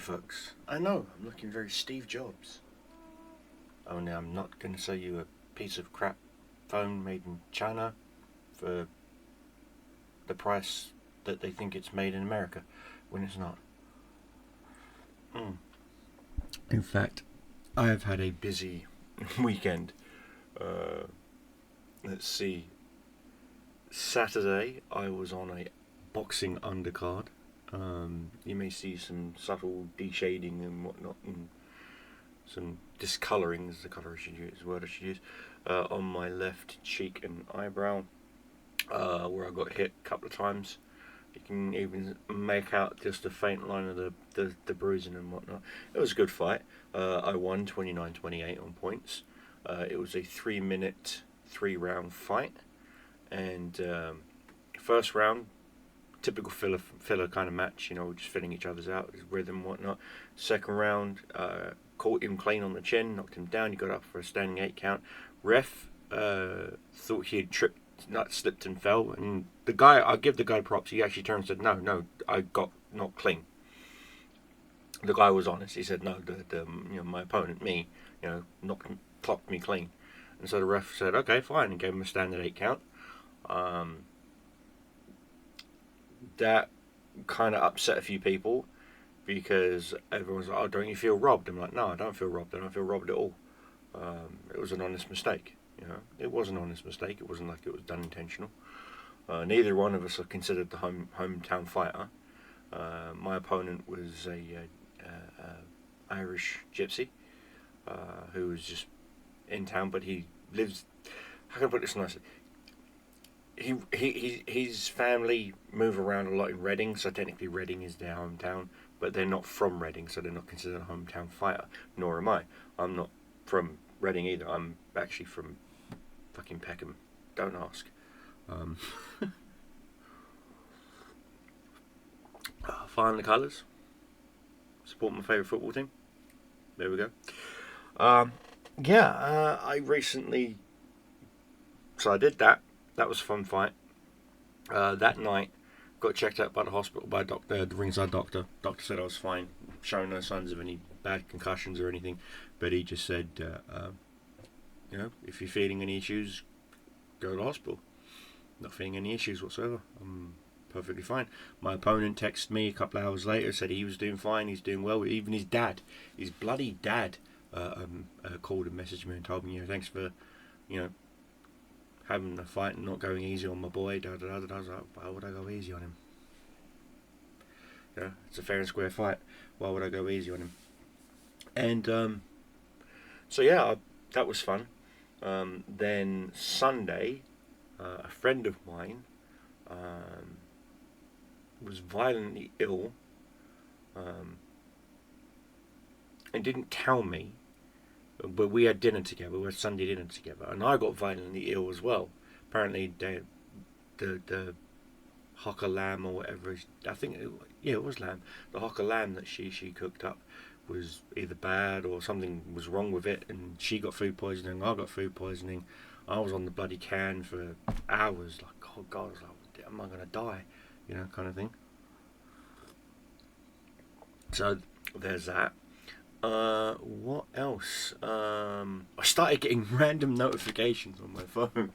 folks. I know, I'm looking very Steve Jobs. Only I'm not going to sell you a piece of crap phone made in China for the price that they think it's made in America, when it's not. In fact, I have had a busy weekend. Let's see. Saturday, I was on a boxing undercard. You may see some subtle de-shading and whatnot, and some discolouring is the colour I should use, word I should use, on my left cheek and eyebrow, where I got hit a couple of times. You can even make out just a faint line of the bruising and whatnot. It was a good fight. I won 29-28 on points. It was a 3-minute, 3-round fight, and first round, typical filler kind of match, just filling each other's out, rhythm and whatnot. Second round, caught him clean on the chin, knocked him down. He got up for a standing 8 count. Ref thought he had slipped and fell, and the guy, I give the guy props, he actually turned and said, no, I got knocked clean. The guy was honest. He said, no, my opponent, me, clocked me clean. And so the ref said, okay, fine, and gave him a standard 8 count. That kind of upset a few people, because everyone's like, oh, don't you feel robbed? I'm like, no, I don't feel robbed. I don't feel robbed at all. It was an honest mistake. It was an honest mistake. It wasn't like it was done intentional. Neither one of us are considered the hometown fighter. My opponent was a Irish gypsy who was just in town, but he lives. How can I put this nicely? His family move around a lot in Reading, so technically Reading is their hometown, but they're not from Reading, so they're not considered a hometown fighter. Nor am I. I'm not from Reading either. I'm actually from fucking Peckham. Don't ask. Flying the colours. Support my favourite football team. There we go. I recently... So I did that. That was a fun fight. That night, got checked out by the hospital by the ringside doctor. Doctor said I was fine, showing no signs of any bad concussions or anything. But he just said, if you're feeling any issues, go to the hospital. Not feeling any issues whatsoever. I'm perfectly fine. My opponent texted me a couple of hours later, said he was doing fine, he's doing well. Even his dad, his bloody dad, called and messaged me and told me, thanks for, having the fight and not going easy on my boy. I was like, why would I go easy on him? It's a fair and square fight. Why would I go easy on him? And that was fun. Then Sunday, a friend of mine was violently ill and didn't tell me, but we had dinner together. We had Sunday dinner together, and I got violently ill as well. Apparently, the hock of lamb or whatever, I think it was lamb. The hock of lamb that she cooked up was either bad or something was wrong with it, and she got food poisoning. I got food poisoning. I was on the bloody can for hours, like, oh God, I was like, am I gonna die? Kind of thing. So there's that. What else? I started getting random notifications on my phone.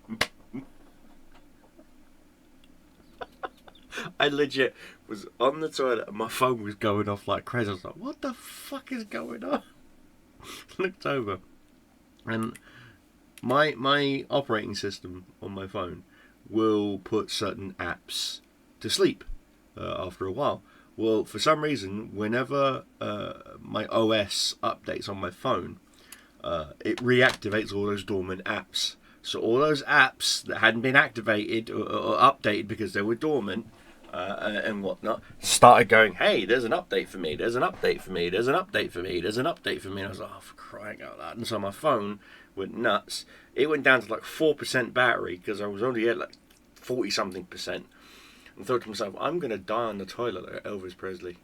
I legit was on the toilet and my phone was going off like crazy. I was like, what the fuck is going on? Looked over, and my operating system on my phone will put certain apps to sleep after a while. Well, for some reason, whenever my OS updates on my phone, it reactivates all those dormant apps. So all those apps that hadn't been activated or updated because they were dormant and whatnot started going, hey, there's an update for me, there's an update for me, there's an update for me, there's an update for me. And I was like, oh, for crying out loud. And so my phone went nuts. It went down to like 4% battery because I was only at like 40-something%. And thought to myself, I'm going to die on the toilet like Elvis Presley.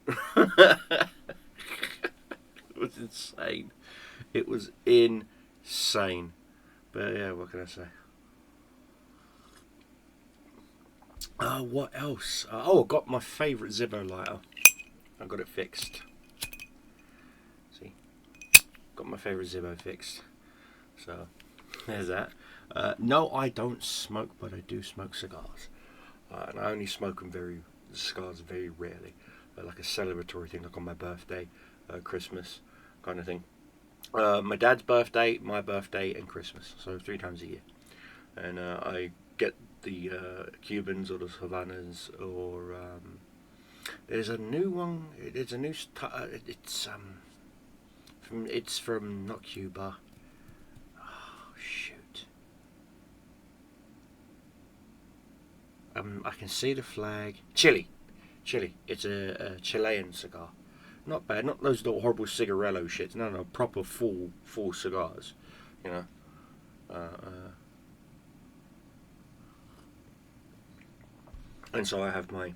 It was insane. It was insane. But yeah, what can I say? What else? I got my favourite Zippo lighter. I got it fixed. got my favourite Zippo fixed. So there's that. No, I don't smoke, but I do smoke cigars. And I only smoke cigars very rarely. Like a celebratory thing, like on my birthday, Christmas kind of thing. My dad's birthday, my birthday, and Christmas. So 3 times a year. And I get the Cubans or the Havanas, or there's a new one. It's a new. It's from not Cuba. Oh shoot. I can see the flag. Chile. It's a Chilean cigar. Not bad. Not those little horrible cigarello shits. No, proper full cigars. You know. And so I have my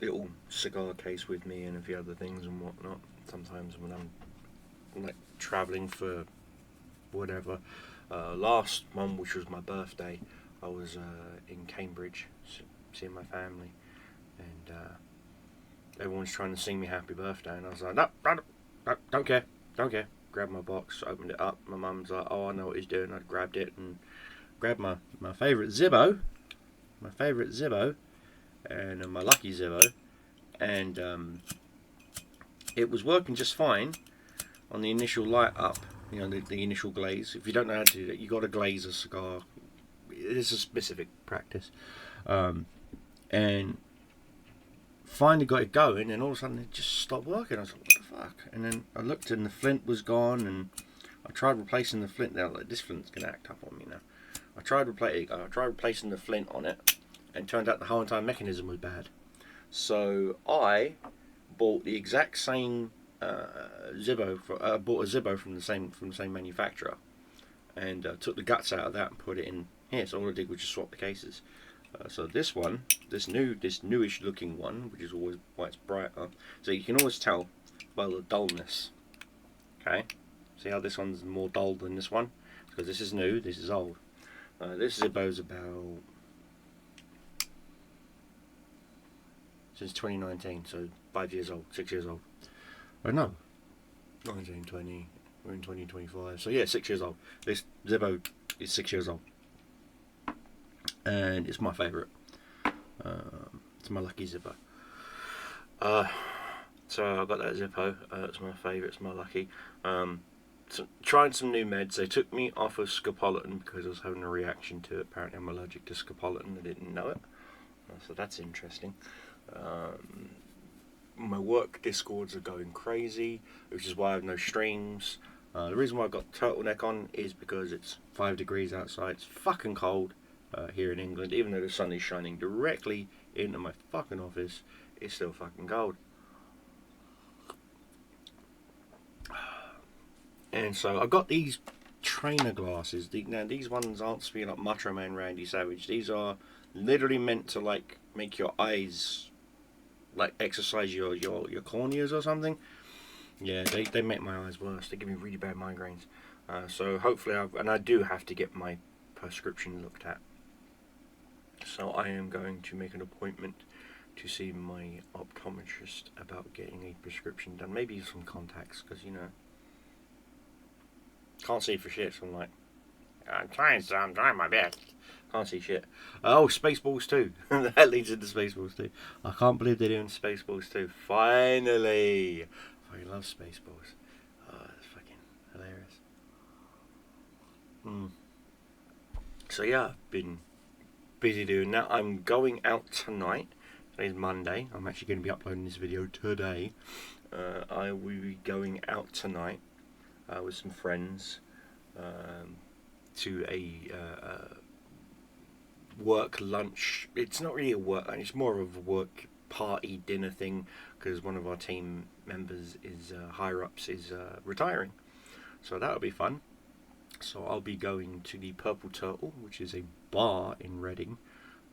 little cigar case with me and a few other things and whatnot. Sometimes when I'm like travelling for whatever. Last one, which was my birthday, I was in Cambridge seeing my family, and everyone's trying to sing me happy birthday, and I was like, no, don't care. Grabbed my box, opened it up. My mum's like, oh, I know what he's doing. I grabbed it and grabbed my favourite Zippo, and my lucky Zippo, and it was working just fine on the initial light up, you know, the initial glaze. If you don't know how to do that, you got to glaze a cigar. It's a specific practice, and finally got it going, and all of a sudden it just stopped working. I was like, what the fuck? And then I looked and the flint was gone, and I tried replacing the flint. Now, like, this flint's gonna act up on me now. I tried replacing the flint on it, and it turned out the whole entire mechanism was bad. So I bought the exact same Zippo. Bought a Zippo from the same manufacturer, and took the guts out of that and put it in here. So all I did was just swap the cases. So this one, this newish looking one, which is always why it's brighter. So you can always tell by the dullness. Okay, see how this one's more dull than this one? Because this is new, this is old. This Zippo's about since 2019, so 5 years old, 6 years old. Oh no, 19, 20, we're in 2025. So yeah, 6 years old. This Zippo is 6 years old. And it's my favourite. It's my lucky Zippo. So I got that Zippo. It's my favourite. It's my lucky. So trying some new meds. They took me off of scopolamine because I was having a reaction to it. Apparently I'm allergic to scopolamine. I didn't know it. So that's interesting. My work discords are going crazy, which is why I have no streams. The reason why I've got turtleneck on is because it's 5 degrees outside. It's fucking cold. Here in England, even though the sun is shining directly into my fucking office, it's still fucking cold. And so I got these trainer glasses. Now these ones aren't to be like Macho Man Randy Savage. These are literally meant to like make your eyes like exercise your corneas or something. Yeah, they make my eyes worse. They give me really bad migraines. So hopefully I do have to get my prescription looked at. So I am going to make an appointment to see my optometrist about getting a prescription done. Maybe some contacts, because, you know, can't see for shit. So I'm like, I'm trying my best. Can't see shit. Oh, Spaceballs 2. That leads into Spaceballs 2. I can't believe they're doing Spaceballs 2. Finally. I fucking love Spaceballs. Oh, that's fucking hilarious. So yeah, I've been busy doing that. I'm going out tonight. Today's Monday. I'm actually going to be uploading this video today. I will be going out tonight with some friends to a work lunch. It's not really a work lunch, it's more of a work party dinner thing, because one of our team members is higher ups is retiring. So that'll be fun. So I'll be going to the Purple Turtle, which is a bar in Reading.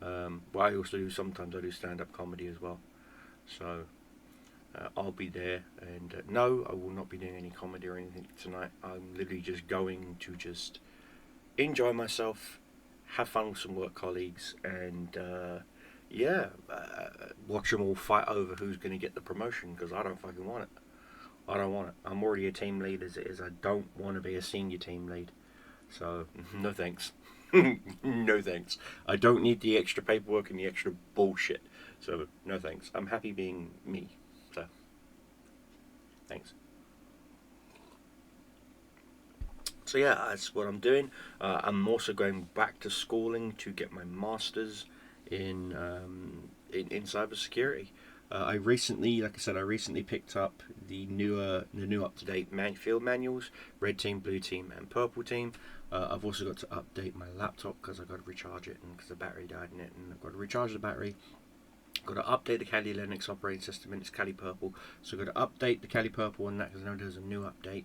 But I also do stand-up comedy as well. So I'll be there, and no, I will not be doing any comedy or anything tonight. I'm literally just going to just enjoy myself, have fun with some work colleagues, and watch them all fight over who's going to get the promotion, because I don't fucking want it. I don't want it. I'm already a team lead as it is. I don't want to be a senior team lead. So, no thanks. No thanks. I don't need the extra paperwork and the extra bullshit. So, no thanks. I'm happy being me. So, thanks. So yeah, that's what I'm doing. I'm also going back to schooling to get my master's in cybersecurity. I recently, like I said, I recently picked up the new up to date field manuals, red team, blue team, and purple team. I've also got to update my laptop because I've got to recharge it, and because the battery died in it, and I've got to recharge the battery. I've got to update the Kali Linux operating system, and it's Kali Purple. So I've got to update the Kali Purple on that because I know there's a new update.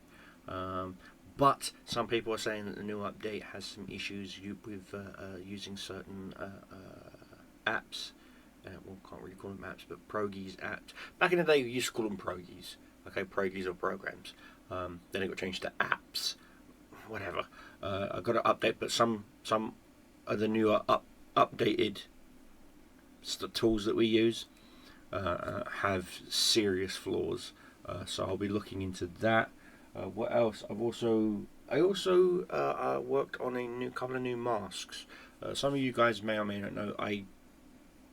But some people are saying that the new update has some issues with using certain apps. Well, can't really call them apps, but progies apps. Back in the day, we used to call them progies. Okay, progies or programs. Then it got changed to apps. Whatever. I've got to update, but some of the newer updated tools that we use have serious flaws. So I'll be looking into that. What else? I also worked on a couple of new masks. Some of you guys may or may not know I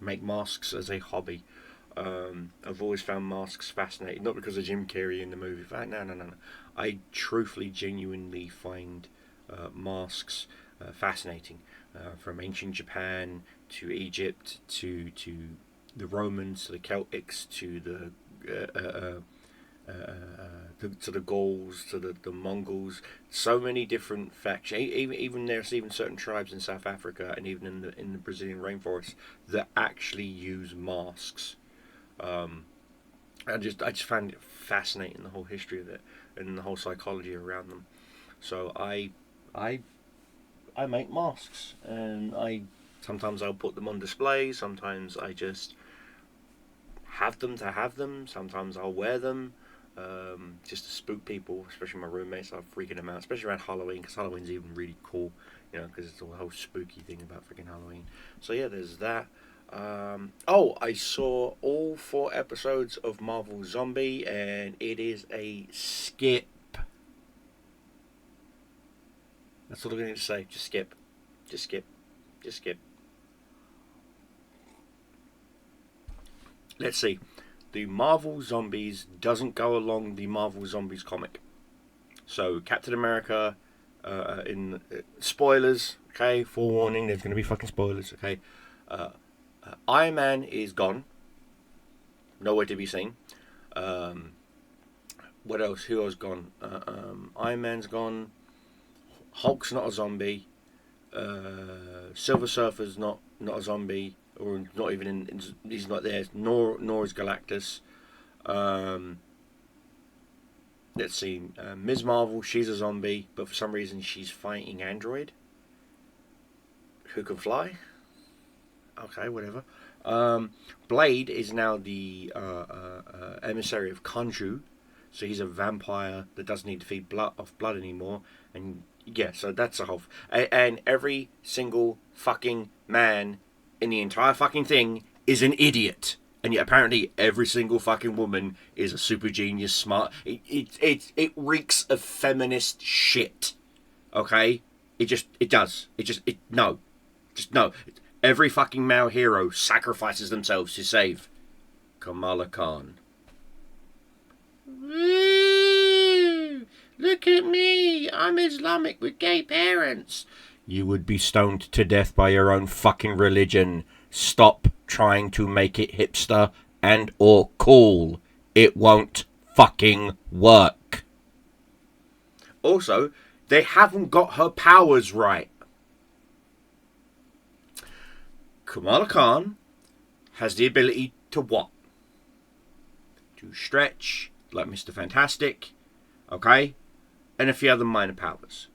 make masks as a hobby. I've always found masks fascinating, not because of Jim Carrey in the movie. No. I truthfully, genuinely find masks fascinating. From ancient Japan to Egypt to the Romans to the Celtics to the to the Gauls, to the Mongols, so many different factions. Even there's even certain tribes in South Africa and even in the Brazilian rainforest that actually use masks. I just find it fascinating, the whole history of it and the whole psychology around them. So I make masks, and sometimes I'll put them on display. Sometimes I just have them to have them. Sometimes I'll wear them. Just to spook people, especially my roommates. I'm freaking them out, especially around Halloween, because Halloween's even really cool, because it's the whole spooky thing about freaking Halloween. So yeah, there's that. I saw all 4 episodes of Marvel Zombie, and it is a skip. That's all I'm going to say. Just skip. Just skip. Just skip. Let's see. The Marvel Zombies doesn't go along the Marvel Zombies comic. So Captain America, spoilers, okay, forewarning, there's going to be fucking spoilers, okay. Iron Man is gone, nowhere to be seen. What else? Who else gone? Iron Man's gone. Hulk's not a zombie. Silver Surfer's not a zombie. Or not even he's not there. Nor is Galactus. Let's see. Ms. Marvel, she's a zombie, but for some reason she's fighting Android, who can fly. Okay, whatever. Blade is now the emissary of Khonshu, so he's a vampire that doesn't need to feed off blood anymore. And yeah, so that's a whole. And every single fucking man in the entire fucking thing is an idiot, and yet apparently every single fucking woman is a super genius, smart. It reeks of feminist shit. Okay, no. Every fucking male hero sacrifices themselves to save Kamala Khan. Woo! Look at me, I'm Islamic with gay parents. You would be stoned to death by your own fucking religion. Stop trying to make it hipster and or cool. It won't fucking work. Also, they haven't got her powers right. Kamala Khan has the ability to what? To stretch, like Mr. Fantastic, okay? And a few other minor powers.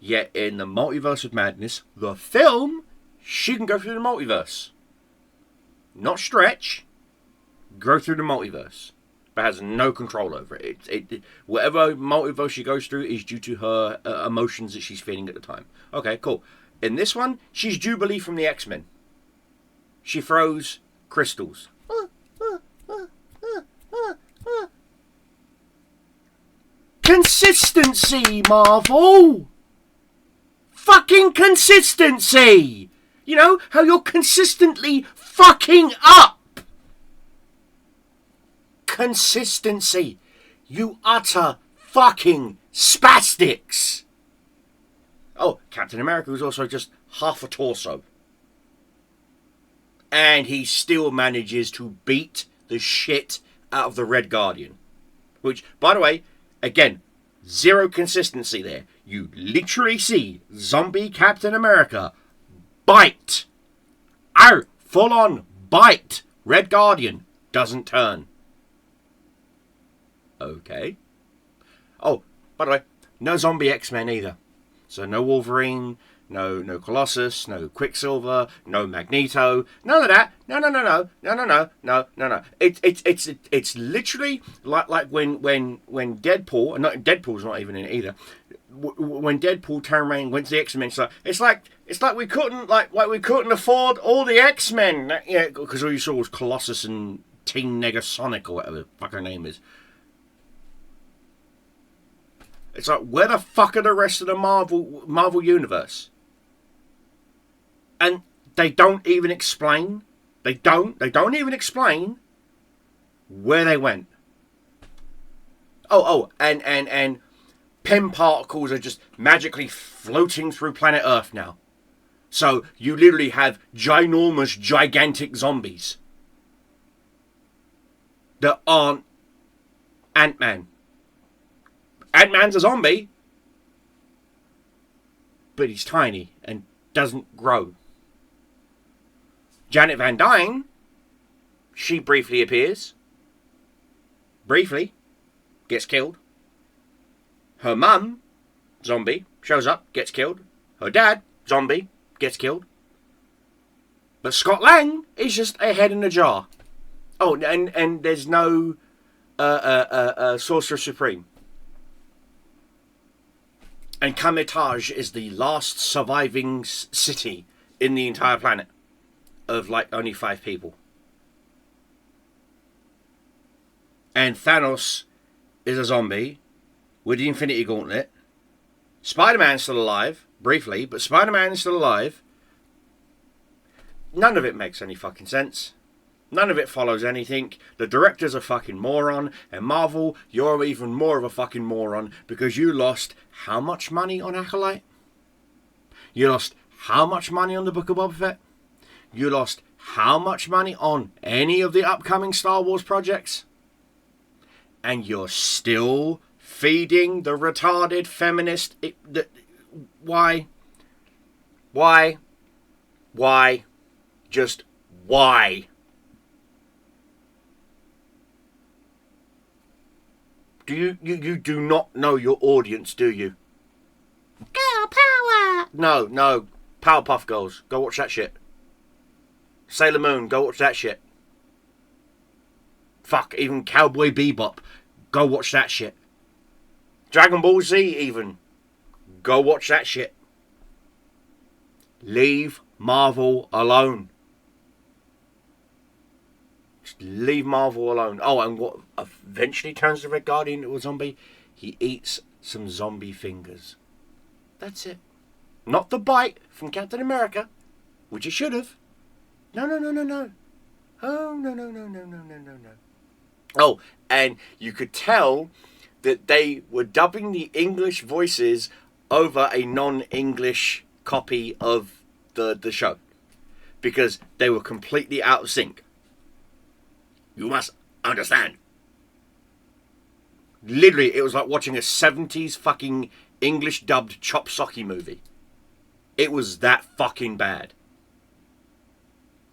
Yet in the Multiverse of Madness, the film, she can go through the multiverse. Not stretch, go through the multiverse. But has no control over it. Whatever multiverse she goes through is due to her emotions that she's feeling at the time. Okay, cool. In this one, she's Jubilee from the X-Men. She throws crystals. consistency, Marvel! Fucking consistency! You know, how you're consistently fucking up! Consistency. You utter fucking spastics! Oh, Captain America was also just half a torso. And he still manages to beat the shit out of the Red Guardian. Which, by the way, again, zero consistency there. You literally see zombie Captain America bite. Ow! Full on bite. Red Guardian doesn't turn. Okay. Oh, by the way, no zombie X-Men either. So no Wolverine, no Colossus, no Quicksilver, no Magneto, none of that. No. It's literally like when Deadpool, and Deadpool's not even in it either. When Deadpool turned around and went to the X-Men, it's like we couldn't afford all the X-Men, yeah, because all you saw was Colossus and Teen Negasonic or whatever the fuck her name is. It's like, where the fuck are the rest of the Marvel universe? And they don't even explain. They don't even explain where they went. And Pym particles are just magically floating through planet Earth now. So you literally have ginormous, gigantic zombies that aren't Ant-Man. Ant-Man's a zombie, but he's tiny and doesn't grow. Janet Van Dyne, she briefly appears. Briefly. Gets killed. Her mum, zombie, shows up, gets killed. Her dad, zombie, gets killed. But Scott Lang is just a head in a jar. Oh, and there's no Sorcerer Supreme. And Kamitage is the last surviving city in the entire planet of like only 5 people. And Thanos is a zombie with the Infinity Gauntlet. Spider-Man's still alive, briefly, but Spider-Man is still alive. None of it makes any fucking sense. None of it follows anything. The director's a fucking moron. And Marvel, you're even more of a fucking moron because you lost how much money on Acolyte? You lost how much money on the Book of Boba Fett? You lost how much money on any of the upcoming Star Wars projects? And you're still feeding the retarded feminist... Why? Just why? You do not know your audience, do you? Girl power! No. Powerpuff Girls. Go watch that shit. Sailor Moon. Go watch that shit. Fuck, even Cowboy Bebop. Go watch that shit. Dragon Ball Z even. Go watch that shit. Leave Marvel alone. Leave Marvel alone. Oh, and what eventually turns the Red Guardian into a zombie? He eats some zombie fingers. That's it. Not the bite from Captain America, which he should have. No. Oh, no. Oh, and you could tell that they were dubbing the English voices over a non-English copy of the show. Because they were completely out of sync. You must understand. Literally, it was like watching a 70s fucking English dubbed Chop Socky movie. It was that fucking bad.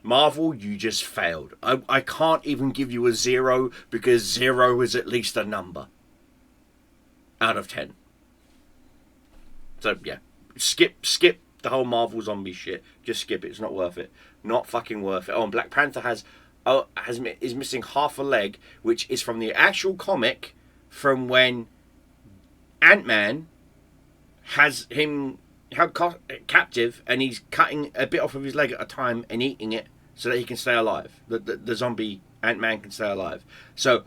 Marvel, you just failed. I can't even give you a 0 because 0 is at least a number. Out of 10. So, yeah. Skip the whole Marvel zombie shit. Just skip it. It's not worth it. Not fucking worth it. Oh, and Black Panther is missing half a leg, which is from the actual comic from when Ant-Man has him held captive and he's cutting a bit off of his leg at a time and eating it so that he can stay alive. The zombie Ant-Man can stay alive. So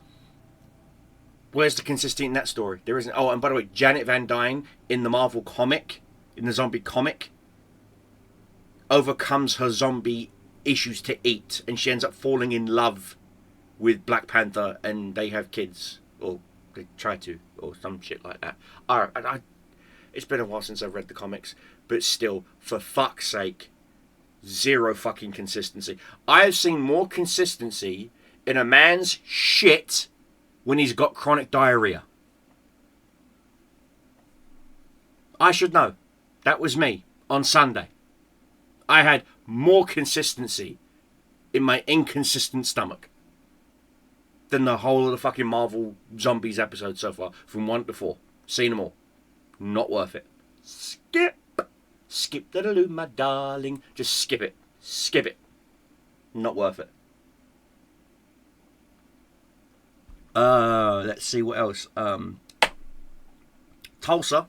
Where's the consistency in that story? There isn't. Oh, and by the way, Janet Van Dyne in the Marvel comic, in the zombie comic, overcomes her zombie issues to eat, and she ends up falling in love with Black Panther, and they have kids, or they try to, or some shit like that. It's been a while since I've read the comics, but still, for fuck's sake, zero fucking consistency. I have seen more consistency in a man's shit when he's got chronic diarrhea. I should know. That was me on Sunday. I had more consistency in my inconsistent stomach than the whole of the fucking Marvel Zombies episode so far, from 1 to 4. Seen them all. Not worth it. Skip. Skip the loo, my darling. Just skip it. Skip it. Not worth it. Let's see what else. Tulsa,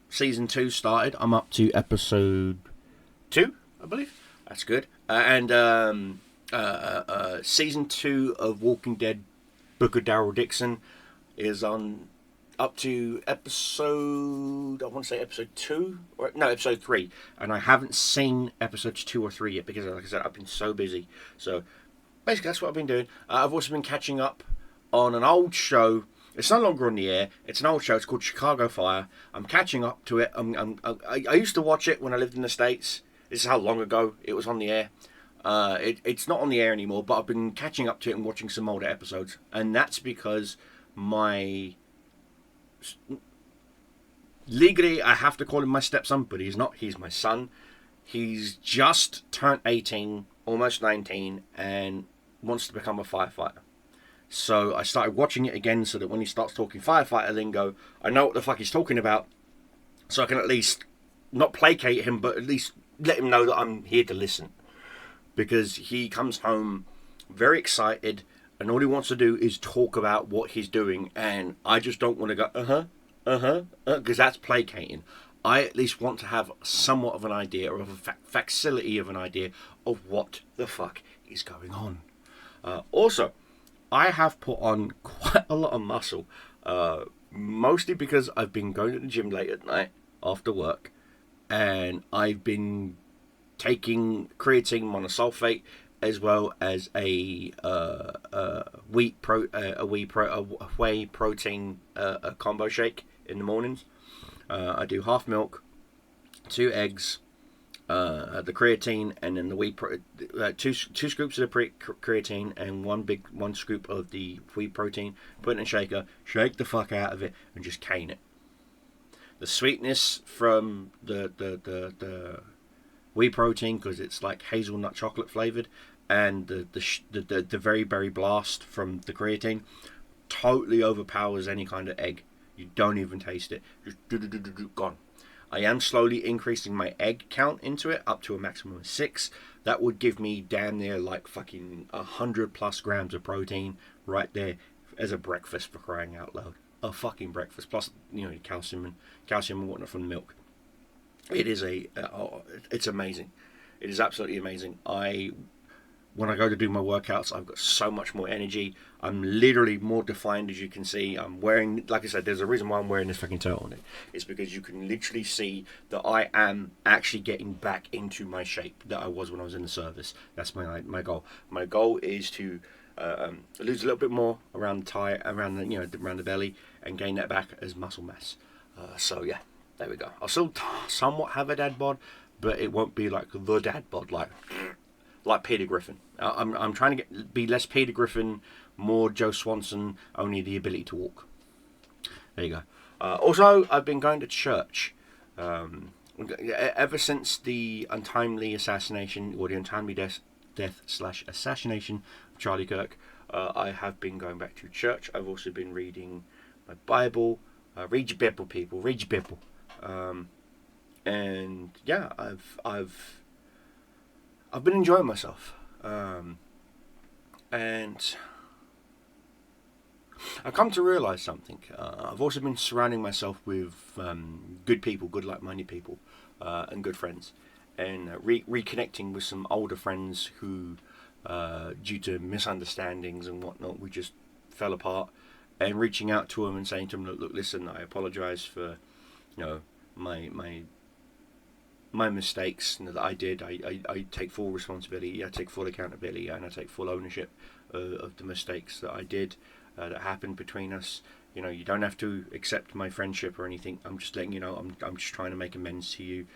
season 2 started. I'm up to episode 2, I believe. That's good. And season 2 of Walking Dead, Book of Daryl Dixon, is on up to episode, I want to say episode 2, or no, episode 3. And I haven't seen episodes 2 or 3 yet because, like I said, I've been so busy. So basically, that's what I've been doing. I've also been catching up on an old show. It's no longer on the air. It's an old show. It's called Chicago Fire. I'm catching up to it. I used to watch it when I lived in the States. This is how long ago it was on the air. It's not on the air anymore, but I've been catching up to it and watching some older episodes. And that's because legally, I have to call him my stepson, but he's not. He's my son. He's just turned 18, almost 19, and wants to become a firefighter. So I started watching it again so that when he starts talking firefighter lingo, I know what the fuck he's talking about. So I can at least not placate him, but at least let him know that I'm here to listen. Because he comes home very excited, and all he wants to do is talk about what he's doing. And I just don't want to go, because that's placating. I at least want to have somewhat of an idea, or a facility of an idea of what the fuck is going on. Also, I have put on quite a lot of muscle, mostly because I've been going to the gym late at night after work, and I've been taking creatine monosulfate as well as a whey protein combo shake in the mornings. I do half milk, 2 eggs, the creatine, and then the two scoops of the creatine and one scoop of the whey protein. Put it in a shaker, shake the fuck out of it, and just cane it. The sweetness from the whey protein, because it's like hazelnut chocolate flavored, and the very berry blast from the creatine totally overpowers any kind of egg. You don't even taste it. Just gone. I am slowly increasing my egg count into it up to a maximum of 6. That would give me damn near like fucking 100+ grams of protein right there as a breakfast, for crying out loud. A fucking breakfast, plus calcium and whatnot from the milk. It is it's amazing. It is absolutely amazing. When I go to do my workouts, I've got so much more energy. I'm literally more defined, as you can see. I'm wearing, like I said, there's a reason why I'm wearing this fucking turtleneck. It's because you can literally see that I am actually getting back into my shape that I was when I was in the service. That's my goal. My goal is to lose a little bit more around the thigh, around the belly, and gain that back as muscle mass. So yeah, there we go. I'll still somewhat have a dad bod, but it won't be like the dad bod, like Peter Griffin. I'm trying to be less Peter Griffin, more Joe Swanson, only the ability to walk. There you go. Also, I've been going to church. Ever since the untimely assassination, or the untimely death/assassination of Charlie Kirk, I have been going back to church. I've also been reading my Bible. Read your Bible, people. Read your Bible. And yeah, I've been enjoying myself, and I've come to realise something. I've also been surrounding myself with good people, good like-minded people, and good friends, and reconnecting with some older friends who, due to misunderstandings and whatnot, we just fell apart. and reaching out to them and saying to them, look, listen, I apologise for, my mistakes that I did. I take full responsibility, I take full accountability, and I take full ownership of the mistakes that I did, that happened between us. You don't have to accept my friendship or anything. I'm just letting you know, I'm just trying to make amends to you.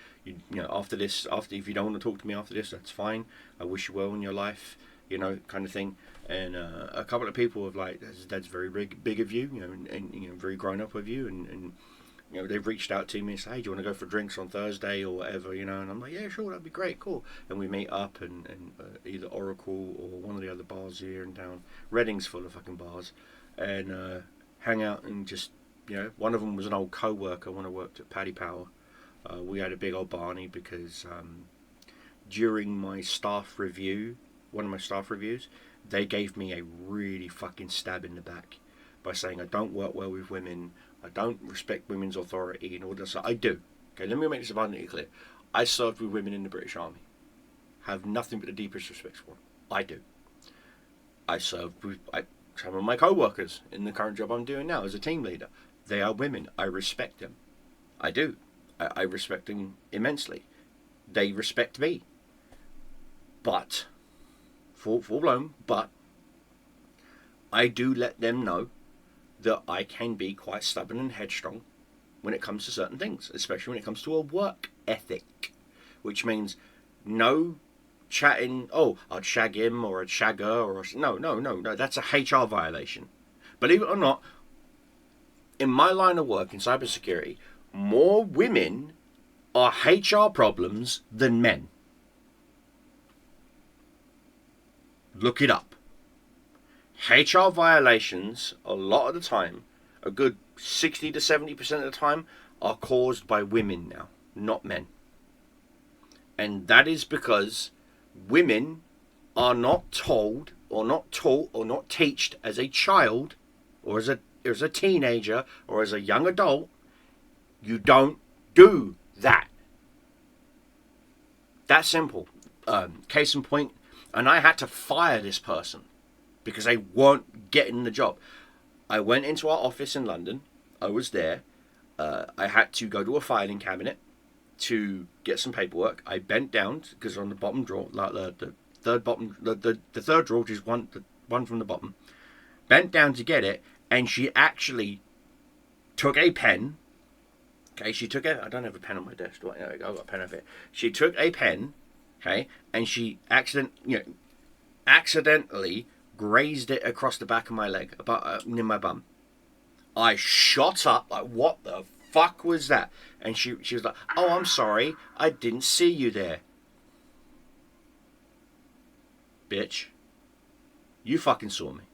After this, if you don't want to talk to me after this, that's fine. I wish you well in your life, kind of thing. And a couple of people have like, that's very big of you, and very grown up of you, and they've reached out to me and say, hey, do you want to go for drinks on Thursday or whatever, and I'm like, yeah, sure, that'd be great, cool. And we meet up and either Oracle or one of the other bars here in town. Reading's full of fucking bars, and hang out and just, one of them was an old co-worker when I worked at Paddy Power. We had a big old Barney because during my staff review, one of my staff reviews, they gave me a really fucking stab in the back by saying I don't work well with women, I don't respect women's authority and all this. I do. Okay, let me make this abundantly clear. I served with women in the British Army. Have nothing but the deepest respect for them. I do. I served with some of my co-workers in the current job I'm doing now as a team leader. They are women. I respect them. I do. I respect them immensely. They respect me. But, full blown, but I do let them know that I can be quite stubborn and headstrong when it comes to certain things, especially when it comes to a work ethic, which means no chatting, oh, I'd shag him or I'd shag her, or no, that's a HR violation. Believe it or not, in my line of work in cybersecurity, more women are HR problems than men. Look it up. HR violations, a lot of the time, a good 60 to 70% of the time, are caused by women now, not men. And that is because women are not told or not taught or not taught as a child or as a teenager or as a young adult. You don't do that. That simple. Case in point, and I had to fire this person because they weren't getting the job. I went into our office in London. I was there. I had to go to a filing cabinet to get some paperwork. I bent down because on the bottom drawer, like the third bottom, the third drawer, which is one from the bottom. Bent down to get it, and she actually took a pen. Okay, she took it. I don't have a pen on my desk. There we go. I've got a pen over it. She took a pen. Okay, and she accidentally grazed it across the back of my leg, about near my bum. I shot up like, what the fuck was that? And she was like, oh, I'm sorry, I didn't see you there. Bitch, you fucking saw me.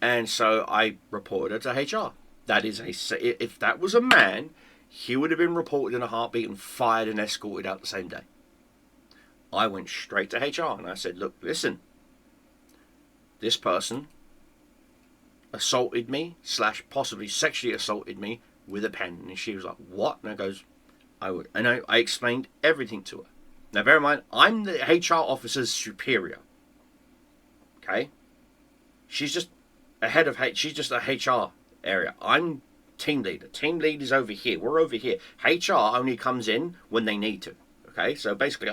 And so I reported her to HR. That is if that was a man, he would have been reported in a heartbeat and fired and escorted out the same day. I went straight to HR and I said, look, listen, this person assaulted me / possibly sexually assaulted me with a pen. And she was like, what? And I goes, I would. And I explained everything to her. Now bear in mind, I'm the HR officer's superior. Okay? She's just a head of she's just a HR area. I'm team leader. Team lead is over here. We're over here. HR only comes in when they need to. Okay? So basically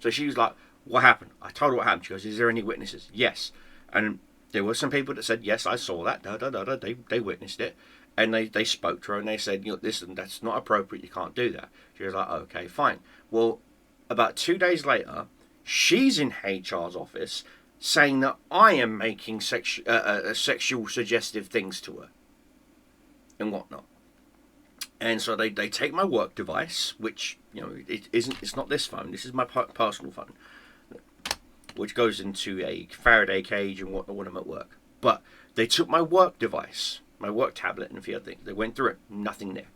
so she was like, what happened? I told her what happened. She goes, is there any witnesses? Yes. And there were some people that said, yes, I saw that. They witnessed it. And they spoke to her and they said, listen, that's not appropriate. You can't do that. She was like, okay, fine. Well, about 2 days later, she's in HR's office saying that I am making sexual suggestive things to her and whatnot. And so they take my work device, which, it's not this phone. This is my personal phone, which goes into a Faraday cage and whatnot when I'm at work. But they took my work device, my work tablet, and a few other things. They went through it. Nothing there.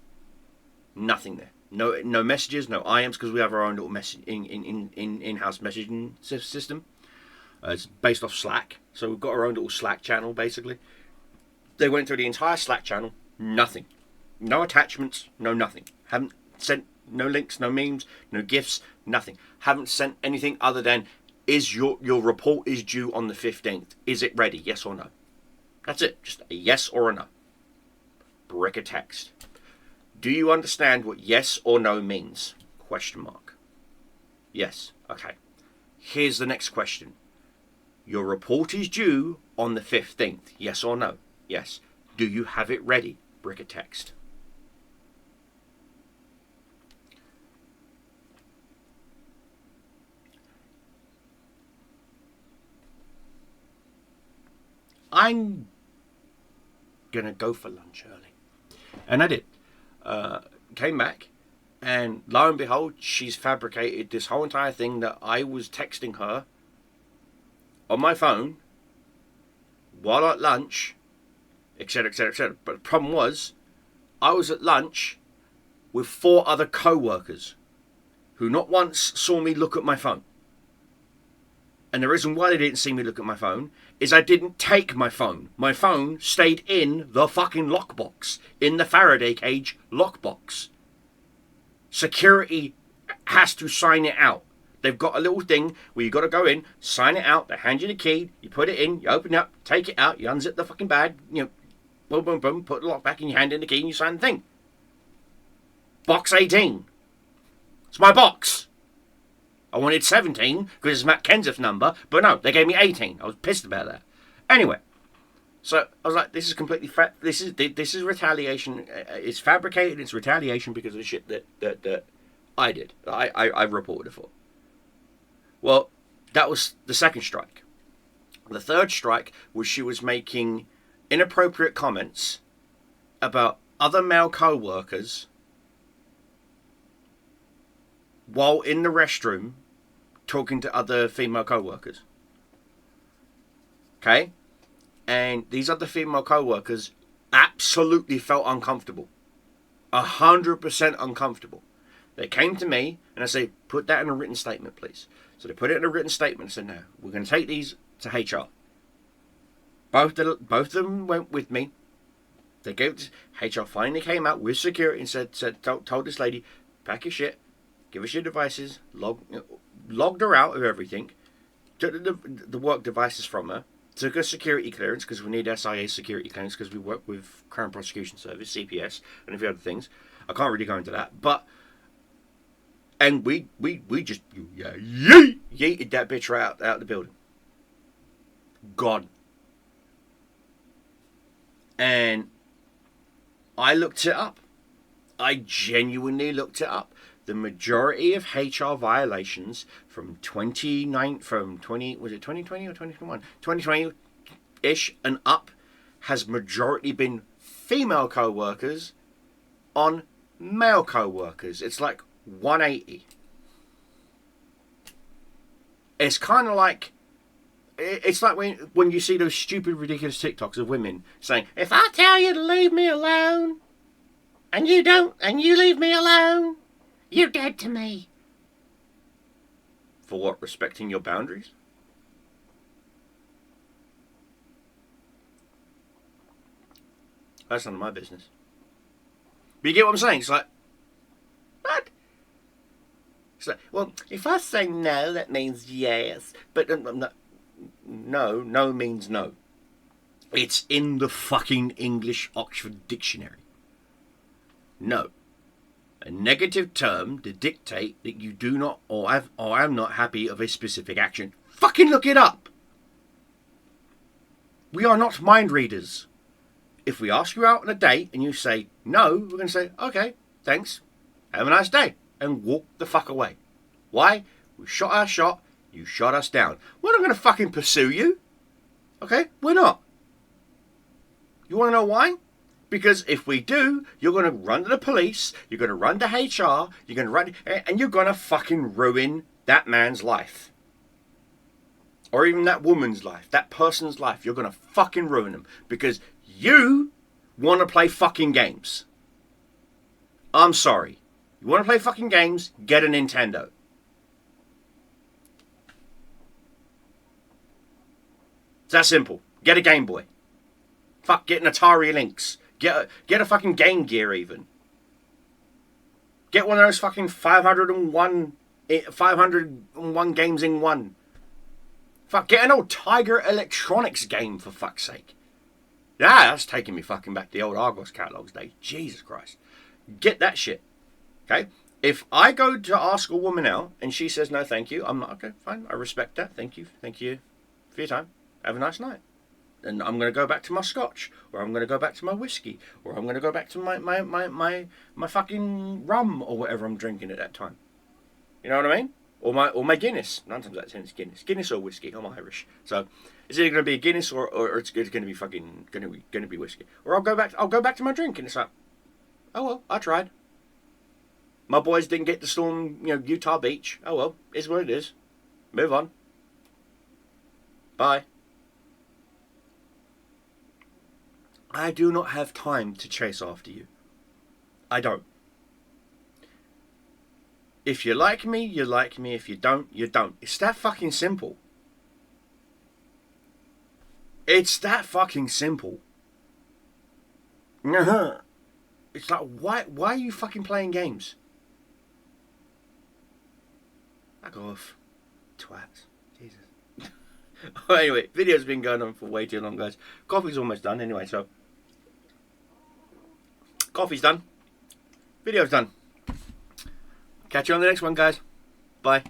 Nothing there. No messages, no IMs, because we have our own little message in-house messaging system. It's based off Slack, so we've got our own little Slack channel, basically. They went through the entire Slack channel. Nothing. No attachments. No nothing. Haven't sent no links, no memes, no GIFs, nothing. Haven't sent anything other than, is your report is due on the 15th. Is it ready? Yes or no? That's it. Just a yes or a no. Brick a text. Do you understand what yes or no means? Question mark. Yes. Okay. Here's the next question. Your report is due on the 15th. Yes or no? Yes. Do you have it ready? Brick a text. I'm gonna go for lunch early. And I did. Came back, and lo and behold, she's fabricated this whole entire thing that I was texting her on my phone while at lunch, etc., etc., etc. But the problem was, I was at lunch with 4 other co-workers who not once saw me look at my phone. And the reason why they didn't see me look at my phone is I didn't take my phone. My phone stayed in the fucking lockbox, in the Faraday cage lockbox. Security has to sign it out. They've got a little thing where you got to go in, sign it out, they hand you the key, you put it in, you open it up, take it out, you unzip the fucking bag, boom, boom, boom, put the lock back, and you hand in the key and you sign the thing. Box 18. It's my box. I wanted 17 because it's Matt Kenseth's number, but no, they gave me 18. I was pissed about that. Anyway, so I was like, this is completely this is retaliation. It's fabricated. It's retaliation because of the shit that I did. I reported it for. Well, that was the second strike. The third strike was she was making inappropriate comments about other male co-workers while in the restroom talking to other female co-workers. Okay? And these other female co-workers absolutely felt uncomfortable. 100% uncomfortable. They came to me and I said, put that in a written statement, please. So they put it in a written statement and said, no, we're going to take these to HR. Both of them went with me. They gave it to HR. Finally came out with security and told this lady, pack your shit, give us your devices, logged her out of everything, took the work devices from her, took her security clearance, because we need SIA security clearance, because we work with Crown Prosecution Service, CPS, and a few other things. I can't really go into that, but, and we just, yeeted that bitch right out the building. Gone. And I looked it up. I genuinely looked it up. The majority of HR violations from 2020 or 2021? 2020-ish and up has majority been female co-workers on male co-workers. It's like 180. It's kind of like, it's like when you see those stupid, ridiculous TikToks of women saying, if I tell you to leave me alone, and you don't, and you leave me alone, you're dead to me. For what? Respecting your boundaries? That's none of my business. But you get what I'm saying? It's like, what? It's like, well, if I say no, that means yes. But no means no. It's in the fucking English Oxford Dictionary. No. A negative term to dictate that you do not or am not happy of a specific action. Fucking look it up. We are not mind readers. If we ask you out on a date and you say no, we're going to say, okay, thanks, have a nice day, and walk the fuck away. Why? We shot our shot, you shot us down. We're not going to fucking pursue you. Okay? We're not. You want to know why? Because if we do, you're going to run to the police, you're going to run to HR, you're going to run, and you're going to fucking ruin that man's life. Or even that woman's life, that person's life. You're going to fucking ruin them. Because you want to play fucking games. I'm sorry. You want to play fucking games? Get a Nintendo. It's that simple. Get a Game Boy. Fuck, get an Atari Lynx. Get a fucking Game Gear even. Get one of those fucking 501 games in one. Fuck, get an old Tiger Electronics game for fuck's sake. Yeah, that's taking me fucking back to the old Argos catalogs days. Jesus Christ. Get that shit. Okay? If I go to ask a woman out and she says no thank you, I'm like, okay, fine, I respect that. Thank you for your time. Have a nice night. And I'm going to go back to my scotch, or I'm going to go back to my whiskey, or I'm going to go back to my fucking rum or whatever I'm drinking at that time. You know what I mean? Or my Guinness. 9 times out of 10 it's Guinness. Guinness or whiskey. I'm Irish, so it's either going to be a Guinness or it's going to be fucking going to be whiskey. Or I'll go back to my drink, and it's like, oh well, I tried. My boys didn't get to storm, Utah Beach. Oh well, it's what it is. Move on. Bye. I do not have time to chase after you. I don't. If you like me, you like me. If you don't, you don't. It's that fucking simple. It's that fucking simple. It's like, why are you fucking playing games? Back off. Twats. Jesus. Anyway, video's been going on for way too long, guys. Coffee's almost done anyway, so. Coffee's done. Video's done. Catch you on the next one, guys. Bye.